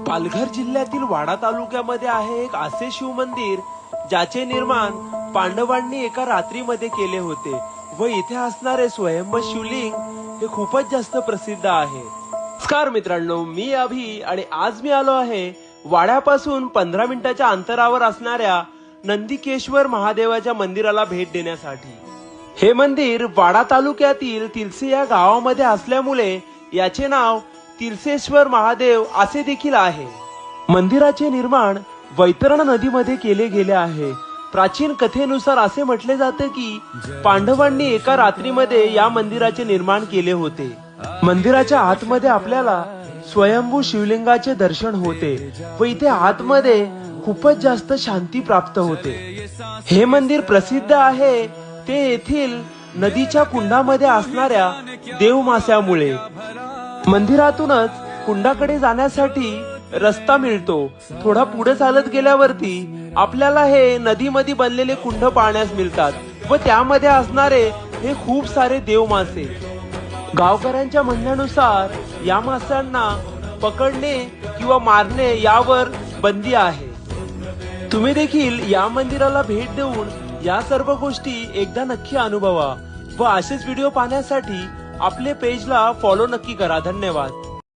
पालघर जिल्ह्यातील वाडा तालुक्यामध्ये आहे एक असे शिव मंदिर ज्याचे निर्माण पांडवांनी एका रात्रीमध्ये केले होते व इथे असणारे स्वयंभू शिवलिंग हे खूपच जास्त प्रसिद्ध आहे। नमस्कार मित्रांनो, मी अभि आणि आज मी आलो आहे वाड्यापासून 15 मिनिटाच्या अंतरावर असणाऱ्या नंदीकेश्वर महादेवाच्या मंदिराला भेट देण्यासाठी। हे मंदिर वाडा तालुक्यातील तिलसे या गावामध्ये असल्यामुळे याचे नाव तिलसेश्वर महादेव असे देखील आहे। मंदिराचे निर्माण वैतरणा नदीमध्ये केले गेले आहे। प्राचीन कथेनुसार असे म्हटले जाते की पांडवांनी एका रात्रीमध्ये या मंदिराचे निर्माण केले होते। मंदिराच्या आतमध्ये आपल्याला स्वयंभू शिवलिंगाचे दर्शन होते व इथे आतमध्ये खूपच जास्त शांती प्राप्त होते। हे मंदिर प्रसिद्ध आहे ते येथील नदीच्या कुंडामध्ये असणाऱ्या देवमाशामुळे। मंदिरातूनच कुंडाकडे जाण्यासाठी रस्ता मिळतो। थोडा पुढे चालत गेल्यावरती आपल्याला हे नदीमध्ये बनलेले कुंड पाहण्यास मिळतात व त्यामध्ये असणारे हे खूप सारे देवमासे। गावकऱ्यांच्या म्हणण्यानुसार या माशांना पकडणे किंवा मारणे यावर बंदी आहे। तुम्ही देखील या मंदिराला भेट देऊन या सर्व गोष्टी एकदा नक्की अनुभवा व असेच व्हिडिओ पाहण्यासाठी आपले पेजला फॉलो नक्की करा। धन्यवाद।